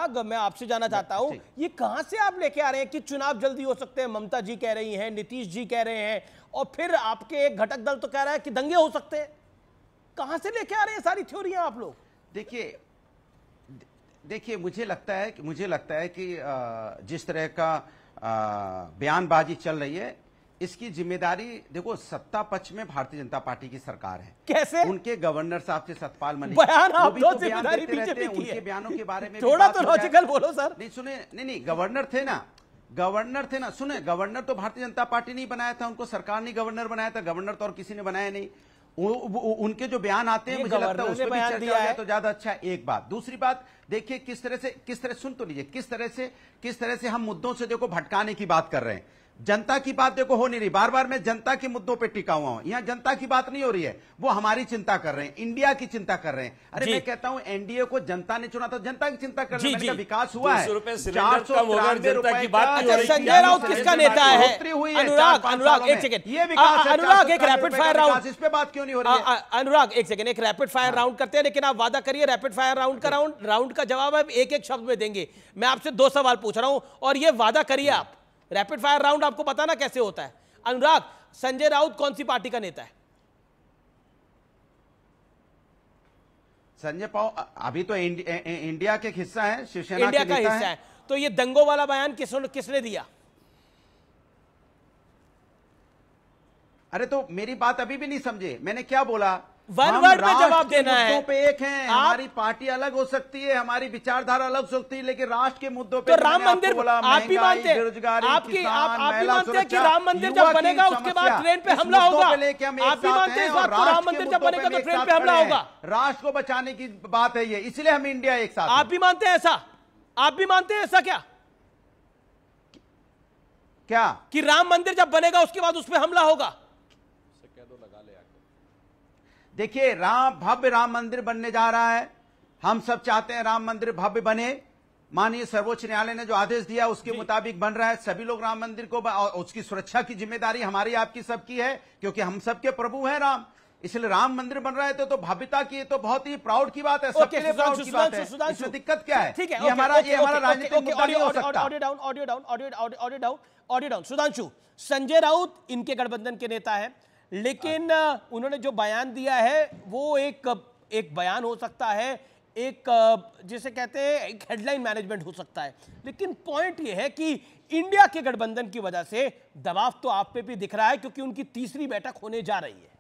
अनुराग, मैं आपसे जानना चाहता हूं, ये कहां से आप लेके आ रहे हैं कि चुनाव जल्दी हो सकते हैं? ममता जी कह रही हैं, नीतीश जी कह रहे हैं, और फिर आपके एक घटक दल तो कह रहा है कि दंगे हो सकते हैं। कहां से लेके आ रहे हैं सारी थ्योरियां आप लोग? देखिए मुझे लगता है कि जिस तरह का बयानबाजी चल रही है, इसकी जिम्मेदारी देखो सत्ता पक्ष में भारतीय जनता पार्टी की सरकार है। कैसे? उनके गवर्नर साहब से सतपाल मलिक बयान आप भी दो तो बयान जिम्मेदारी देते रहते बीजेपी हैं, की है। उनके बयानों के बारे में थोड़ा तो लॉजिकल बोलो सर। नहीं सुने, नहीं गवर्नर थे ना, सुने, गवर्नर तो भारतीय जनता पार्टी नहीं बनाया था, उनको सरकार ने गवर्नर बनाया था, गवर्नर तो और किसी ने बनाया नहीं। उनके जो बयान आते हैं मुझे लगता है उस पर भी चर्चा हो जाए तो ज्यादा अच्छा है। एक बात, दूसरी बात देखिए किस तरह सुन तो लीजिए, किस तरह से हम मुद्दों से देखो भटकाने की बात कर रहे हैं। जनता की बात देखो हो नहीं रही, बार बार मैं जनता के मुद्दों पे टिका हुआ हूं, यहां जनता की बात नहीं हो रही है, वो हमारी चिंता कर रहे हैं, इंडिया की चिंता कर रहे हैं। अरे मैं कहता हूं एनडीए को जनता ने चुना था, जनता की चिंता कर रहे हैं, विकास हुआ है। 493 रुपए की बात। संजय राउत किसका नेता है? अनुराग एक सेकंड, ये विकास, अनुराग एक रैपिड फायर राउंड, इस पे बात क्यों नहीं हो रही है? अनुराग एक सेकंड, एक रैपिड फायर राउंड करते हैं, लेकिन आप वादा करिए रैपिड फायर राउंड का राउंड का जवाब आप एक एक शब्द में देंगे। मैं आपसे 2 सवाल पूछ रहा हूं और ये वादा करिए आप, रैपिड फायर राउंड आपको पता ना कैसे होता है। अनुराग, संजय राउत कौन सी पार्टी का नेता है? संजय पाव अभी तो इंडिया के हिस्सा है, शिवसेना इंडिया का हिस्सा है। तो ये दंगों वाला बयान किसने दिया? अरे तो मेरी बात अभी भी नहीं समझे, मैंने क्या बोला? वन वर्ड में जवाब देना है। पे एक है, हमारी पार्टी अलग हो सकती है, हमारी विचारधारा अलग हो सकती है, लेकिन राष्ट्र के मुद्दों पे तो राम मंदिर आप भी मानते हैं, बेरोजगारी, आप भी मानते हैं कि सुरक्षा, राम मंदिर जब बनेगा उसके बाद ट्रेन पे हमला होगा? आप भी मानते हैं इस बात को, राम मंदिर जब बनेगा तो ट्रेन पे हमला होगा? राष्ट्र को बचाने की बात है ये, इसलिए हम इंडिया एक साथ। आप भी मानते हैं ऐसा? आप भी मानते हैं ऐसा? क्या कि राम मंदिर जब बनेगा उसके बाद उस पर हमला होगा? देखिए भव्य राम मंदिर बनने जा रहा है, हम सब चाहते हैं राम मंदिर भव्य बने। माननीय सर्वोच्च न्यायालय ने जो आदेश दिया उसके मुताबिक बन रहा है। सभी लोग राम मंदिर को और उसकी सुरक्षा की जिम्मेदारी हमारी आपकी सबकी है, क्योंकि हम सबके प्रभु हैं राम, इसलिए राम मंदिर बन रहा है तो भव्यता की तो बहुत ही प्राउड की बात है, सबके लिए प्राउड की बात है। इसमें दिक्कत क्या है? ठीक है, ये हमारा राजनीतिक मुद्दा नहीं हो सकता। Audio down. सुधांशु, संजय राउत इनके गठबंधन के नेता है, लेकिन उन्होंने जो बयान दिया है वो एक बयान हो सकता है, एक जिसे कहते हैं एक हेडलाइन मैनेजमेंट हो सकता है, लेकिन पॉइंट ये है कि इंडिया के गठबंधन की वजह से दबाव तो आप पे भी दिख रहा है, क्योंकि उनकी तीसरी बैठक होने जा रही है।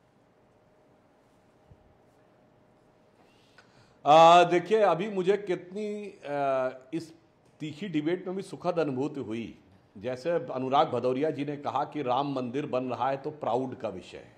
देखिए अभी मुझे कितनी इस तीखी डिबेट में भी सुखद अनुभूति हुई। जैसे अनुराग भदौरिया जी ने कहा कि राम मंदिर बन रहा है तो प्राउड का विषय है।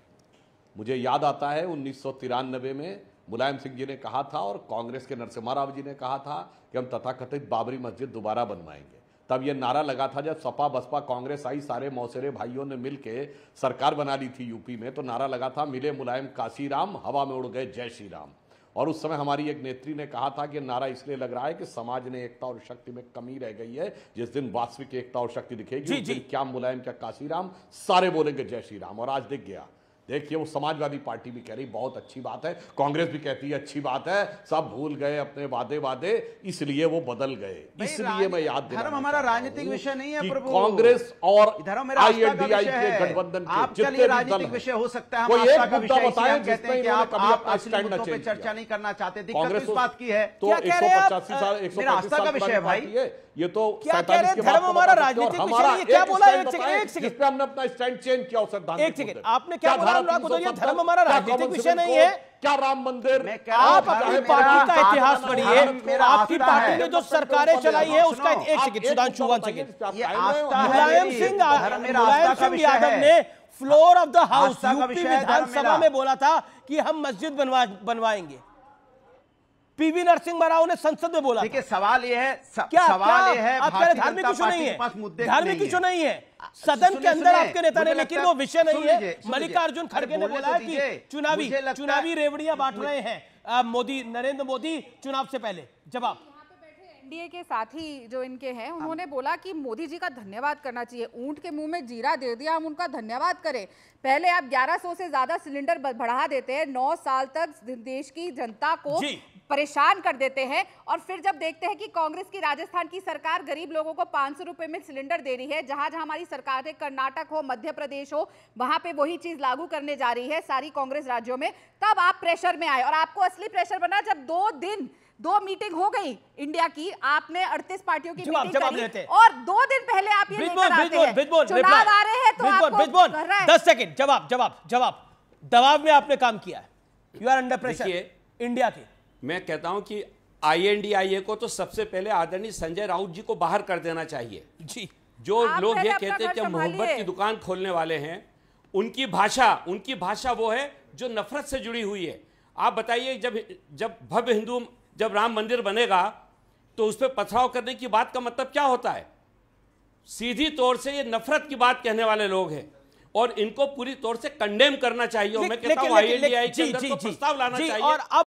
मुझे याद आता है 1993 में मुलायम सिंह जी ने कहा था और कांग्रेस के नरसिम्हा राव जी ने कहा था कि हम तथाकथित बाबरी मस्जिद दोबारा बनवाएंगे। तब यह नारा लगा था, जब सपा बसपा कांग्रेस आई, सारे मौसेरे भाइयों ने मिलके सरकार बना ली थी यूपी में, तो नारा लगा था मिले मुलायम काशी राम, हवा में उड़ गए जय श्री राम। और उस समय हमारी एक नेत्री ने कहा था कि नारा इसलिए लग रहा है कि समाज ने एकता और शक्ति में कमी रह गई है, जिस दिन वास्तविक एकता और शक्ति दिखेगी उस दिन क्या मुलायम क्या काशीराम, सारे बोलेंगे जय श्री राम। और आज दिख गया। देखिए वो समाजवादी पार्टी भी कह रही बहुत अच्छी बात है, कांग्रेस भी कहती है अच्छी बात है, सब भूल गए अपने वादे, इसलिए वो बदल गए। इसलिए मैं याद दिलाना, धर्म हमारा राजनीतिक विषय नहीं है प्रभु। कांग्रेस और INDI के गठबंधन आपके लिए राजनीतिक विषय हो सकता है, कोई एक मुद्दा बताएं कहते हैं कि आप स्टैंड पे चर्चा नहीं करना चाहते। दिक्कत इस बात की है तो 185 साल 135 साल का विषय है भाई, ये तो क्या कह रहे हैं? धर्म हमारा राजनीतिक विषय है, क्या बोला? एक सेकंड, जिस पे हमने अपना स्टैंड चेंज किया उस सिद्धांत। एक सेकंड, आपने क्या बोला? धर्म हमारा राजनीतिक विषय नहीं है। क्या राम मंदिर? आप अपनी पार्टी का इतिहास पढ़िए, आपकी पार्टी ने जो सरकारें चलाई है उसका। एक second Sudhanshu, one second. Mulayam Singh Yadav ने floor of the house UP विधानसभा में बोला था कि हम मस्जिद बनवाएंगे। पीवी नरसिंह राव ने संसद में बोला। देखिए सवाल ये है, सवाल ये है, आपका धार्मिक इशू नहीं है, धार्मिक इशू नहीं है, सदन के अंदर आपके नेता ने, लेकिन वो विषय नहीं है। मल्लिकार्जुन खड़गे ने बोला है कि चुनावी रेवड़ियां बांट रहे हैं मोदी, नरेंद्र मोदी चुनाव से पहले। जवाब, एनडीए के साथी जो इनके हैं उन्होंने बोला कि मोदी जी का धन्यवाद करना चाहिए, ऊंट के मुंह में जीरा दे दिया, हम उनका धन्यवाद करें। पहले आप 1100 से ज्यादा सिलेंडर बढ़ा देते हैं, 9 साल तक देश की जनता को परेशान कर देते हैं। और फिर जब देखते हैं कि कांग्रेस की राजस्थान की सरकार गरीब लोगों को 500 रुपए में सिलेंडर दे रही है, जहां जहां हमारी सरकारें कर्नाटक हो, मध्य प्रदेश हो, वहां पे वही चीज लागू करने जा रही है सारी कांग्रेस राज्यों में, तब आप प्रेशर में आए। और आपको असली प्रेशर बना जब 2 मीटिंग हो गई इंडिया की, आपने 38 पार्टियों की मीटिंग करी और 2 दिन पहले आप ये लेकर आते हैं, चुनाव आ रहे हैं तो आपको कर रहा है। 10 सेकंड जवाब दबाव में आपने काम किया है, you are under pressure India के। मैं कहता हूं कि INDIA को तो सबसे पहले आदरणीय संजय राउत जी को बाहर कर देना चाहिए जी। जो लोग ये कहते हैं कि मोहब्बत की दुकान खोलने वाले हैं, उनकी भाषा वो है जो नफरत से जुड़ी हुई है। आप बताइए, जब भव्य हिंदू, जब राम मंदिर बनेगा तो उस पर पथराव करने की बात का मतलब क्या होता है? सीधी तौर से ये नफरत की बात कहने वाले लोग हैं और इनको पूरी तौर से कंडेम करना चाहिए। मैं कहता हूं INDIA के अंदर तो प्रस्ताव लाना चाहिए।